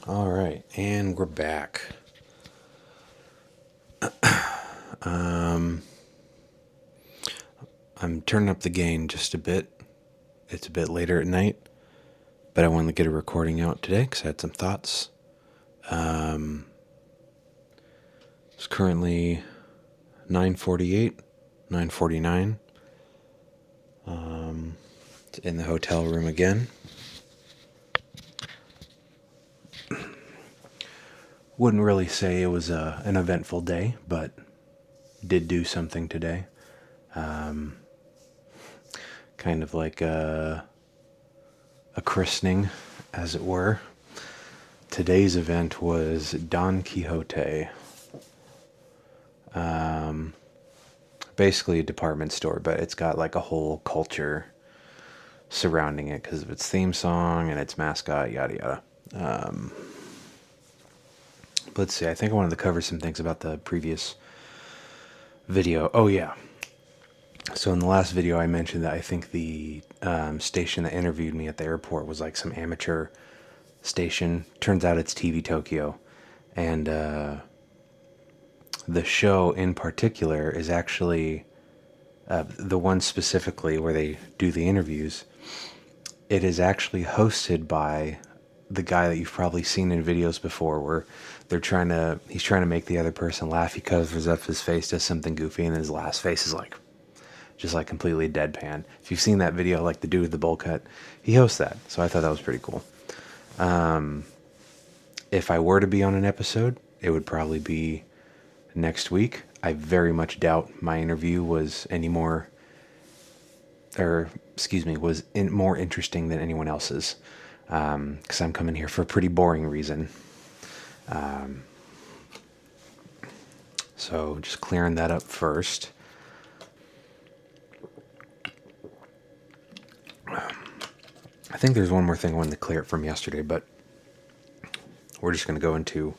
All right, and we're back. I'm turning up the gain just a bit. It's a bit later at night, but I wanted to get a recording out today because I had some thoughts. It's currently 9:48, 9:49. In the hotel room again. Wouldn't really say it was an eventful day, but did do something today. Kind of like a christening, as it were. Today's event was Don Quijote. Basically a department store, but it's got like a whole culture surrounding it because of its theme song and its mascot, yada yada. Let's see, I think I wanted to cover some things about the previous video. Oh, yeah. So in the last video, I mentioned that I think the station that interviewed me at the airport was like some amateur station. Turns out it's TV Tokyo. And the show in particular is actually the one specifically where they do the interviews. It is actually hosted by the guy that you've probably seen in videos before where he's trying to make the other person laugh. He covers up his face, does something goofy, and his last face is like just like completely deadpan. If you've seen that video, like the dude with the bowl cut, he hosts that. So I thought that was pretty cool. If I were to be on an episode, it would probably be next week. I very much doubt my interview was more interesting than anyone else's. Because I'm coming here for a pretty boring reason. So just clearing that up first. I think there's one more thing I wanted to clear up from yesterday, but we're just going to go into...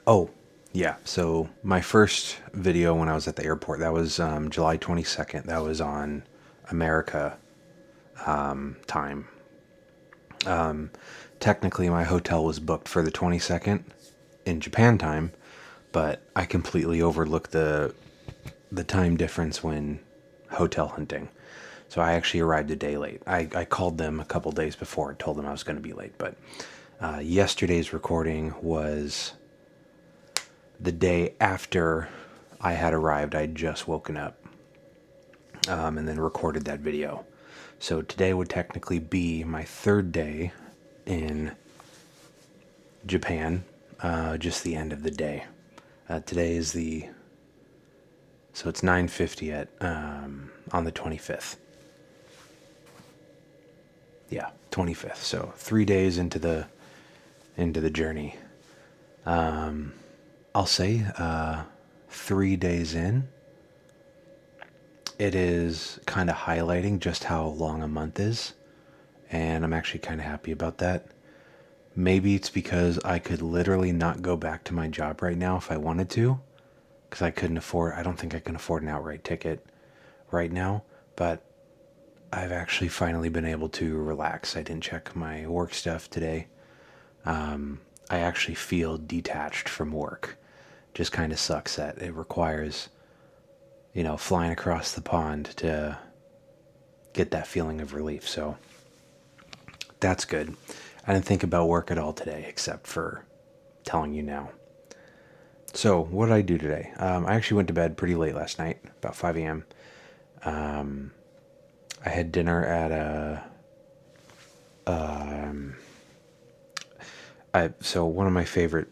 Oh, yeah. So my first video when I was at the airport, that was July 22nd. That was on America time. Technically, my hotel was booked for the 22nd in Japan time, but I completely overlooked the time difference when hotel hunting. So I actually arrived a day late. I called them a couple days before and told them I was going to be late. But yesterday's recording was the day after I had arrived. I'd just woken up and then recorded that video. So today would technically be my third day in Japan, just the end of the day. Today is so it's 9:50 on the 25th. Yeah, 25th. So 3 days into the journey. I'll say 3 days in, it is kind of highlighting just how long a month is, and I'm actually kind of happy about that. Maybe it's because I could literally not go back to my job right now if I wanted to, because I don't think I can afford an outright ticket right now, but I've actually finally been able to relax. I didn't check my work stuff today. I actually feel detached from work. Just kind of sucks that it requires, flying across the pond to get that feeling of relief. So that's good. I didn't think about work at all today, except for telling you now. So what did I do today? I actually went to bed pretty late last night, about 5 a.m. I had dinner at so one of my favorite,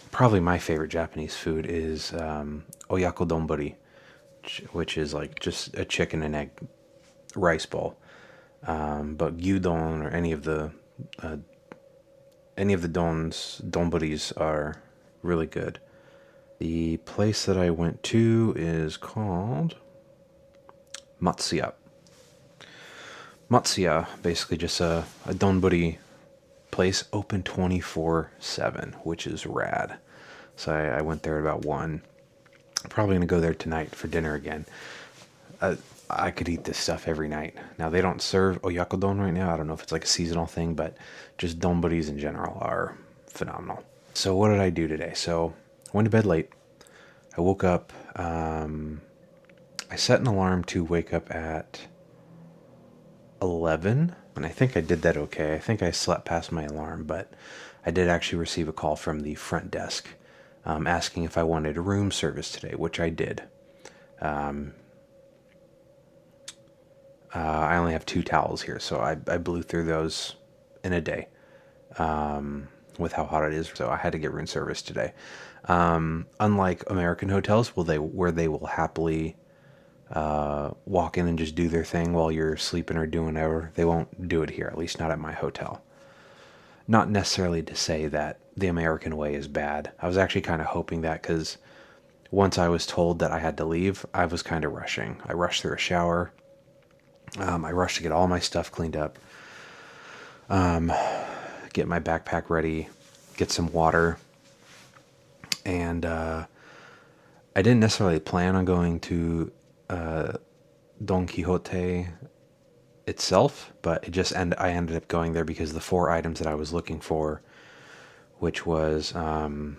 probably my favorite Japanese food is oyako donburi, which is like just a chicken and egg rice bowl. But gyudon or any of the donburis are really good. The place that I went to is called Matsuya. Matsuya, basically just a donburi place, open 24/7, which is rad. So I went there at about 1. Probably going to go there tonight for dinner again. I could eat this stuff every night. Now, they don't serve oyakodon right now. I don't know if it's like a seasonal thing, but just donburis in general are phenomenal. So what did I do today? So I went to bed late. I woke up. I set an alarm to wake up at 11, and I think I did that okay. I think I slept past my alarm, but I did actually receive a call from the front desk asking if I wanted a room service today, which I did. I only have 2 towels here, so I blew through those in a day with how hot it is. So I had to get room service today. Unlike American hotels, where they will happily walk in and just do their thing while you're sleeping or doing whatever, they won't do it here, at least not at my hotel. Not necessarily to say that the American way is bad. I was actually kind of hoping that, because once I was told that I had to leave, I was kind of rushing. I rushed through a shower. I rushed to get all my stuff cleaned up, get my backpack ready, get some water, and I didn't necessarily plan on going to Don Quixote itself, but I ended up going there because the 4 items that I was looking for, which was one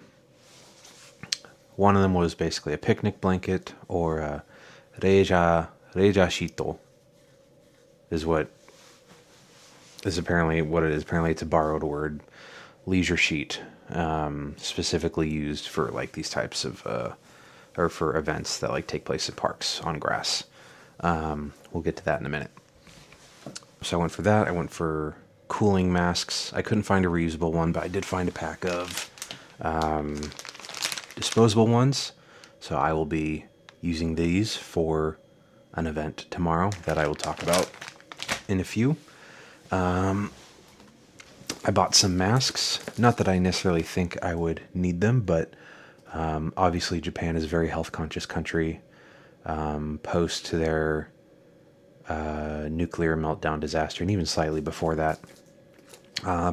of them was basically a picnic blanket, or a reja shito, is apparently what it is. Apparently it's a borrowed word, leisure sheet, specifically used for like these types of or for events that like take place at parks on grass. We'll get to that in a minute. So I went for that. I went for cooling masks. I couldn't find a reusable one, but I did find a pack of disposable ones. So I will be using these for an event tomorrow that I will talk about in a few. I bought some masks. Not that I necessarily think I would need them, but obviously Japan is a very health conscious country post to their nuclear meltdown disaster, and even slightly before that.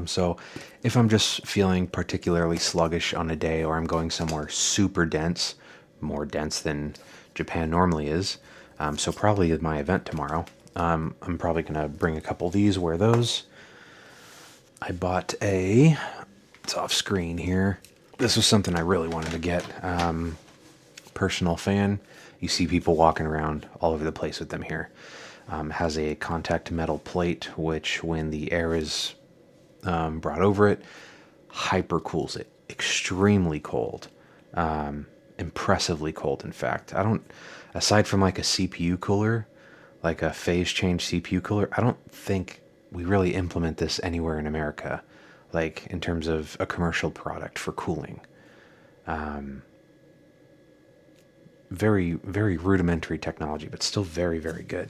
So if I'm just feeling particularly sluggish on a day, or I'm going somewhere super dense, more dense than Japan normally is, so probably at my event tomorrow, I'm probably going to bring a couple of these, wear those. I bought it's off screen here. This was something I really wanted to get. Personal fan. You see people walking around all over the place with them here. Has a contact metal plate, which when the air is brought over it, hyper cools it. Extremely cold. Impressively cold, in fact. Aside from like a CPU cooler, like a phase change CPU cooler, I don't think we really implement this anywhere in America, like in terms of a commercial product for cooling. Very, very rudimentary technology, but still very, very good.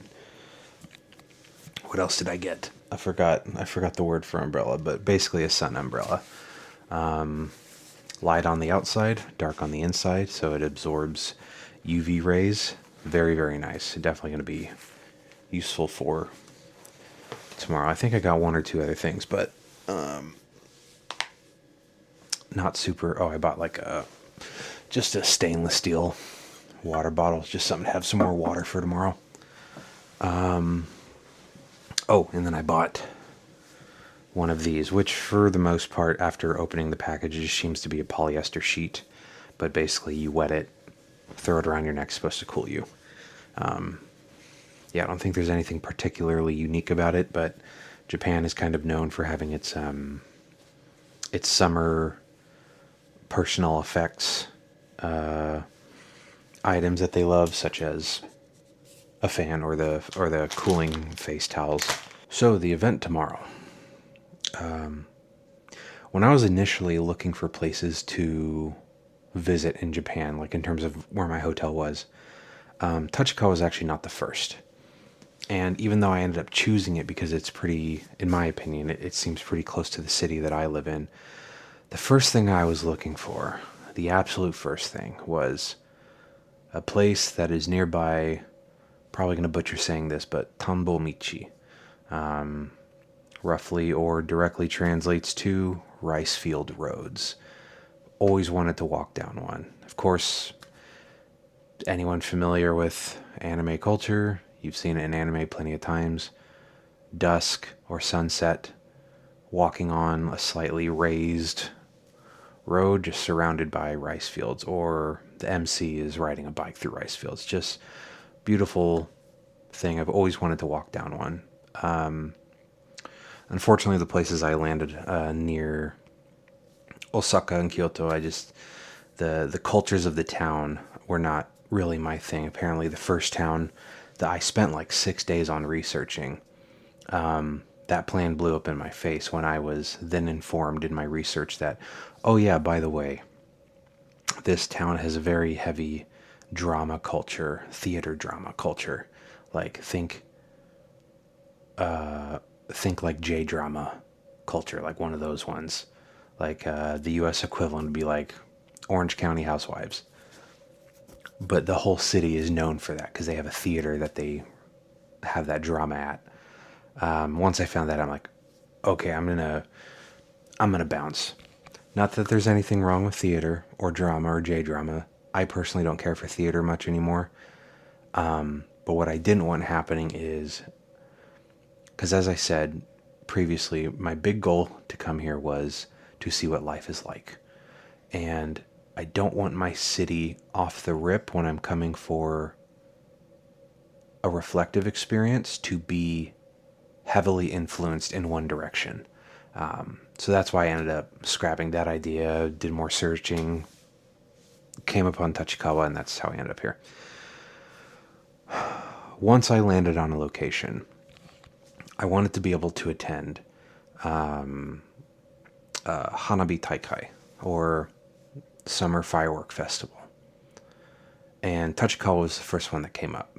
What else did I get? I forgot the word for umbrella, but basically a sun umbrella. Light on the outside, dark on the inside, so it absorbs UV rays. Very, very nice. Definitely going to be useful for tomorrow. I think I got 1 or 2 other things, but not super. Oh, I bought like just a stainless steel water bottle, just something to have some more water for tomorrow. Oh, and then I bought one of these, which for the most part, after opening the package, just seems to be a polyester sheet, but basically you wet it, throw it around your neck, supposed to cool you. Yeah, I don't think there's anything particularly unique about it, but Japan is kind of known for having its summer personal effects items that they love, such as a fan or the cooling face towels. So the event tomorrow. When I was initially looking for places to visit in Japan, like in terms of where my hotel was, Tachikawa was actually not the first. And even though I ended up choosing it because it's pretty, in my opinion, it seems pretty close to the city that I live in, the first thing I was looking for, the absolute first thing, was a place that is nearby, probably going to butcher saying this, but Tambo Michi. Roughly or directly translates to rice field roads. Always wanted to walk down one. Of course, anyone familiar with anime culture, you've seen it in anime plenty of times. Dusk or sunset, walking on a slightly raised road just surrounded by rice fields, or the MC is riding a bike through rice fields. Just beautiful thing. I've always wanted to walk down one. Unfortunately, the places I landed near Osaka and Kyoto, the cultures of the town were not really my thing. Apparently, the first town that I spent like 6 days on researching, that plan blew up in my face when I was then informed in my research that, oh yeah, by the way, this town has a very heavy drama culture, theater drama culture. Like think like J drama culture, like one of those ones. Like the U.S. equivalent would be like Orange County Housewives. But the whole city is known for that because they have a theater that they have that drama at. Once I found that, I'm like, okay, I'm gonna bounce. Not that there's anything wrong with theater or drama or J drama. I personally don't care for theater much anymore. But what I didn't want happening is, because as I said previously, my big goal to come here was to see what life is like. And I don't want my city off the rip when I'm coming for a reflective experience to be heavily influenced in one direction. So that's why I ended up scrapping that idea, did more searching, came upon Tachikawa, and that's how I ended up here. Once I landed on a location, I wanted to be able to attend Hanabi Taikai, or Summer Firework Festival. And Tachikawa was the first one that came up.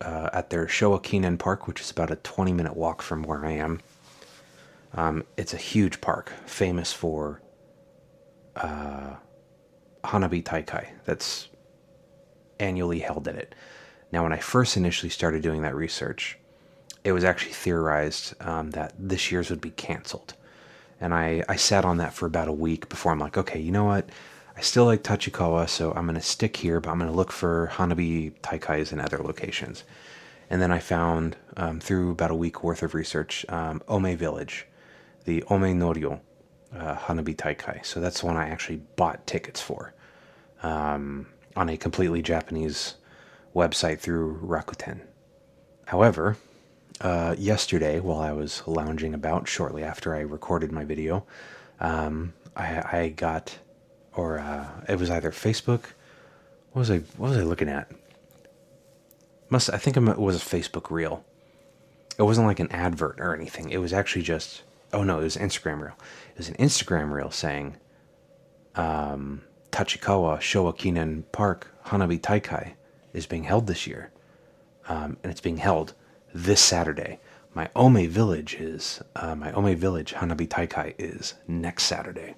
At their Showa Park, which is about a 20-minute walk from where I am. It's a huge park, famous for Hanabi Taikai, that's annually held at it. Now, when I first initially started doing that research, it was actually theorized that this year's would be canceled. And I sat on that for about a week before I'm like, okay, you know what? I still like Tachikawa, so I'm going to stick here, but I'm going to look for Hanabi Taikais in other locations. And then I found, through about a week worth of research, Ome Village, the Ome Noryo Hanabi Taikai. So that's the one I actually bought tickets for on a completely Japanese website through Rakuten. However, yesterday, while I was lounging about shortly after I recorded my video, I got, or it was either Facebook. What was I looking at? I think it was a Facebook reel. It wasn't like an advert or anything. It was actually just, oh no, it was an Instagram reel. It was an Instagram reel saying, Tachikawa Showa Park Hanabi Taikai is being held this year. And it's being held this Saturday. My Ome Village Hanabi Taikai is next Saturday.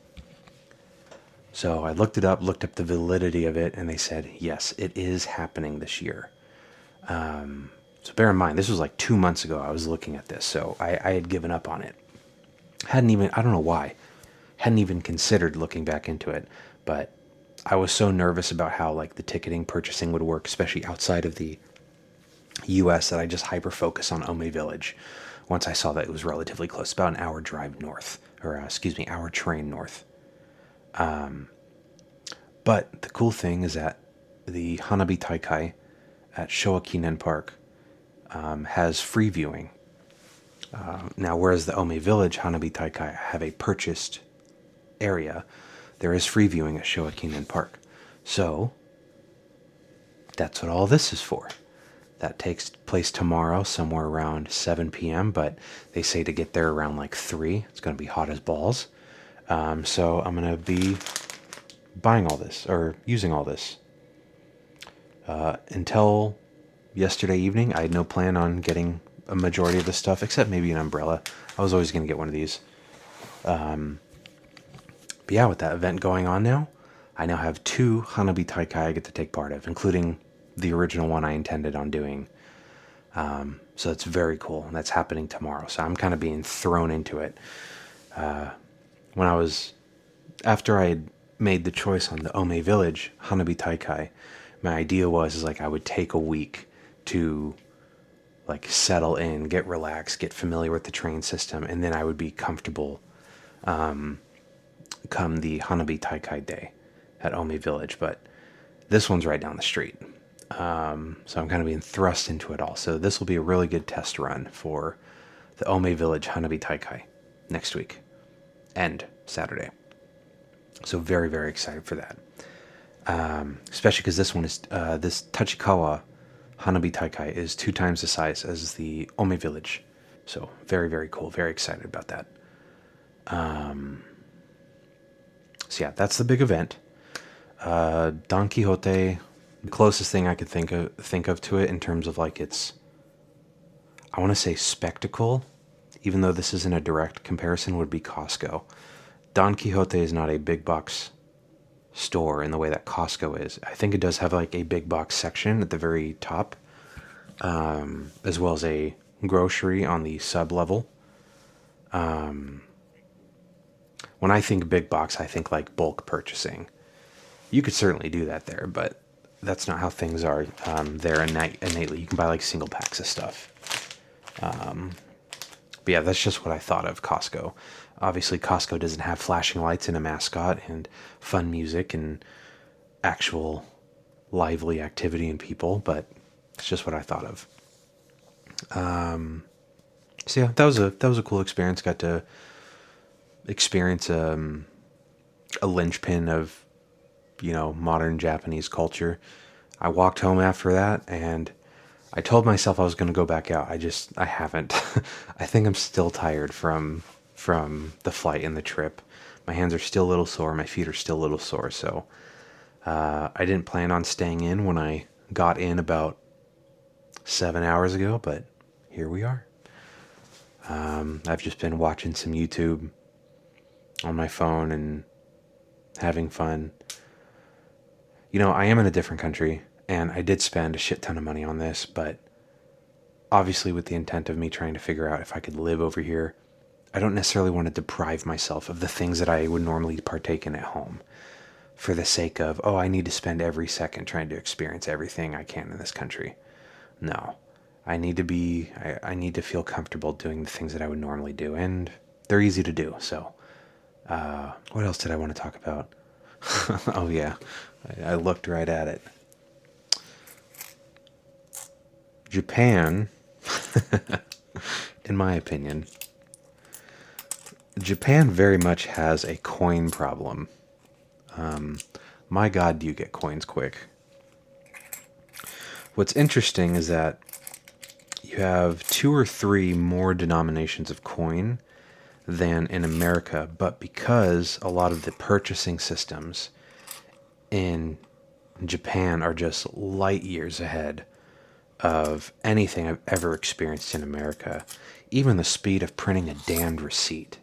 So I looked it up, looked up the validity of it, and they said, yes, it is happening this year. So bear in mind, this was like 2 months ago I was looking at this, so I had given up on it. I don't know why, hadn't even considered looking back into it, but I was so nervous about how like the ticketing purchasing would work, especially outside of the US, that I just hyper-focus on Ome Village once I saw that it was relatively close, about an hour drive north, or hour train north. But the cool thing is that the Hanabi Taikai at Showa Park has free viewing. Now, whereas the Ome Village Hanabi Taikai have a purchased area, there is free viewing at Showa Park. So, that's what all this is for. That takes place tomorrow, somewhere around 7 p.m., but they say to get there around like 3. It's going to be hot as balls. So I'm going to be buying all this, or using all this. Until yesterday evening, I had no plan on getting a majority of the stuff, except maybe an umbrella. I was always going to get one of these. But yeah, with that event going on now, I now have 2 Hanabi Taikai I get to take part of, including the original one I intended on doing. So it's very cool, and that's happening tomorrow. So I'm kind of being thrown into it. After I had made the choice on the Ome Village Hanabi Taikai, my idea was like I would take a week to like settle in, get relaxed, get familiar with the train system, and then I would be comfortable come the Hanabi Taikai Day at Ome Village, but this one's right down the street. So I'm kind of being thrust into it all. So this will be a really good test run for the Ome Village Hanabi Taikai next week and Saturday. So very, very excited for that. Especially because this one is, this Tachikawa Hanabi Taikai is 2 times the size as the Ome Village. So very, very cool. Very excited about that. So yeah, that's the big event. Don Quixote, the closest thing I could think of to it in terms of like its, I want to say spectacle, even though this isn't a direct comparison, would be Costco. Don Quixote is not a big box store in the way that Costco is. I think it does have like a big box section at the very top, as well as a grocery on the sub level. When I think big box, I think like bulk purchasing. You could certainly do that there, but that's not how things are there innately. You can buy like single packs of stuff. But yeah, that's just what I thought of Costco. Obviously, Costco doesn't have flashing lights and a mascot and fun music and actual lively activity and people, but it's just what I thought of. So yeah, that was a cool experience. Got to experience a linchpin of, modern Japanese culture. I walked home after that, and I told myself I was going to go back out. I haven't. I think I'm still tired from the flight and the trip. My hands are still a little sore. My feet are still a little sore. So I didn't plan on staying in when I got in about 7 hours ago, but here we are. I've just been watching some YouTube on my phone and having fun. I am in a different country, and I did spend a shit ton of money on this, but obviously with the intent of me trying to figure out if I could live over here. I don't necessarily want to deprive myself of the things that I would normally partake in at home for the sake of, I need to spend every second trying to experience everything I can in this country. No. I need to feel comfortable doing the things that I would normally do, and they're easy to do. So, what else did I want to talk about? Oh yeah, I looked right at it. Japan, in my opinion, Japan very much has a coin problem. My God, do you get coins quick? What's interesting is that you have 2 or 3 more denominations of coin than in America, but because a lot of the purchasing systems in Japan are just light years ahead of anything I've ever experienced in America, even the speed of printing a damned receipt.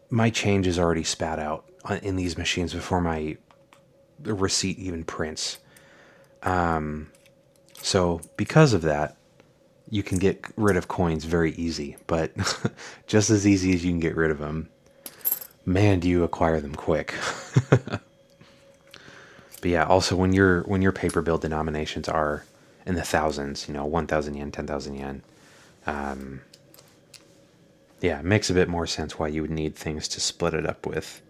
My change is already spat out in these machines before my receipt even prints. So because of that, you can get rid of coins very easy, but just as easy as you can get rid of them, man, do you acquire them quick. But yeah, also when your paper bill denominations are in the thousands, 1,000 yen, 10,000 yen, yeah, it makes a bit more sense why you would need things to split it up with.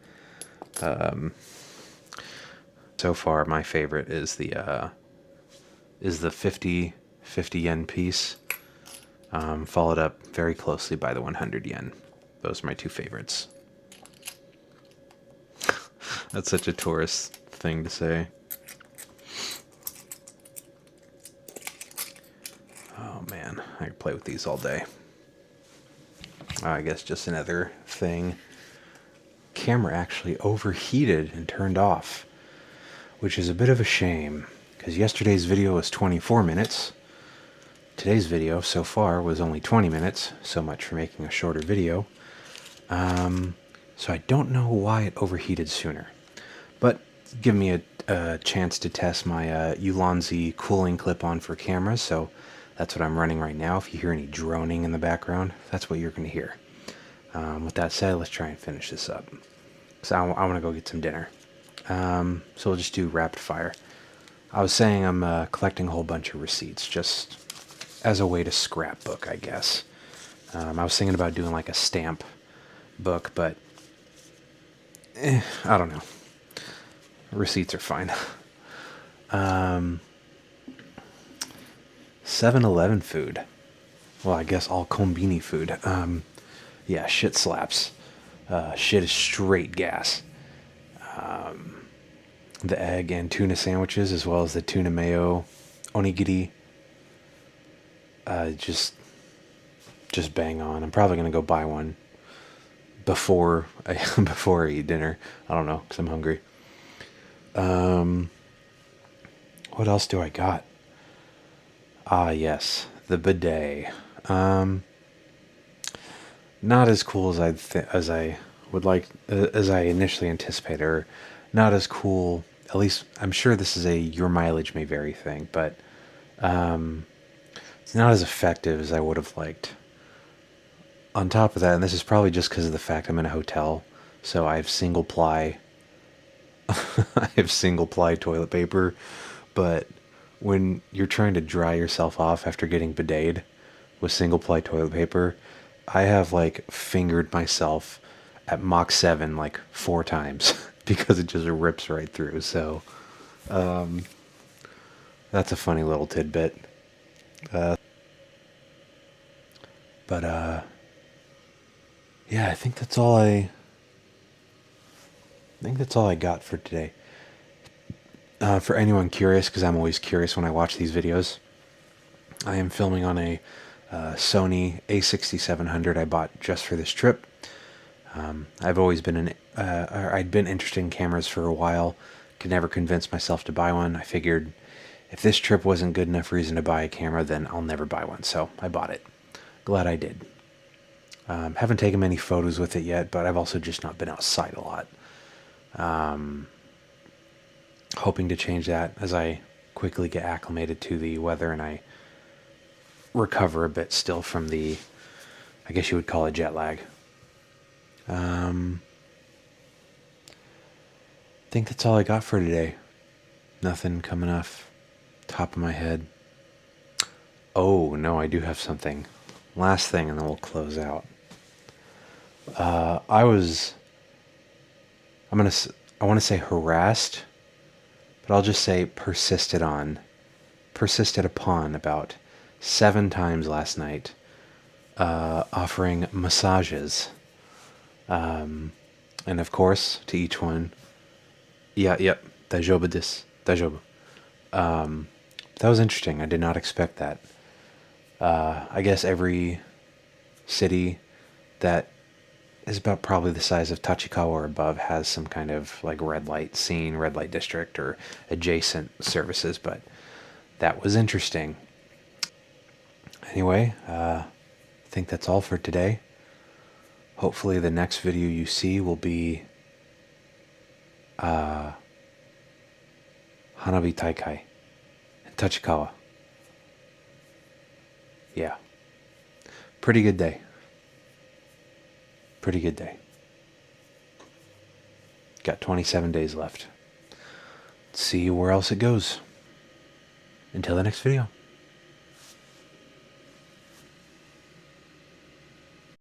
So far, my favorite is the 50 yen piece. Followed up very closely by the 100 yen. Those are my 2 favorites. That's such a tourist thing to say. Oh man, I could play with these all day. I guess just another thing. Camera actually overheated and turned off, which is a bit of a shame, because yesterday's video was 24 minutes. Today's video so far was only 20 minutes, so much for making a shorter video. So I don't know why it overheated sooner. But give me a chance to test my Ulanzi cooling clip-on for cameras, so that's what I'm running right now. If you hear any droning in the background, that's what you're going to hear. With that said, let's try and finish this up. So I want to go get some dinner. So we'll just do rapid fire. I was saying I'm collecting a whole bunch of receipts, just as a way to scrapbook, I guess. I was thinking about doing like a stamp book, but I don't know. Receipts are fine. 7-Eleven food. Well, I guess all combini food. Yeah, shit slaps. Shit is straight gas. The egg and tuna sandwiches, as well as the tuna mayo onigiri. Just bang on. I'm probably gonna go buy one before I before I eat dinner. I don't know because I'm hungry. What else do I got? Ah, yes, the bidet. Not as cool as as I would like as I initially anticipated, or not as cool. At least I'm sure this is a your mileage may vary thing, but it's not as effective as I would have liked. On top of that, and this is probably just because of the fact I'm in a hotel, so I have single ply. I have single ply toilet paper, but when you're trying to dry yourself off after getting bideted with single ply toilet paper, I have like fingered myself at Mach 7 like 4 times because it just rips right through. So that's a funny little tidbit. But yeah, I think that's all I got for today. For anyone curious, because I'm always curious when I watch these videos, I am filming on a Sony A6700 I bought just for this trip. I've always been I'd been interested in cameras for a while, could never convince myself to buy one. I figured if this trip wasn't good enough reason to buy a camera, then I'll never buy one. So I bought it. Glad I did. Haven't taken many photos with it yet, but I've also just not been outside a lot. Hoping to change that as I quickly get acclimated to the weather and I recover a bit still from the, I guess you would call it jet lag. I think that's all I got for today. Nothing coming off top of my head. Oh, no, I do have something. Last thing, and then we'll close out. I was, I want to say harassed, but I'll just say persisted upon about 7 times last night, offering massages. And of course, to each one, yeah, yep, dajobu desu, dajobu. That was interesting. I did not expect that. I guess every city that is about probably the size of Tachikawa or above has some kind of like red light scene, red light district, or adjacent services, but that was interesting. Anyway, I think that's all for today. Hopefully the next video you see will be Hanabi Taikai in Tachikawa. Yeah. Pretty good day. Pretty good day. Got 27 days left. Let's see where else it goes. Until the next video.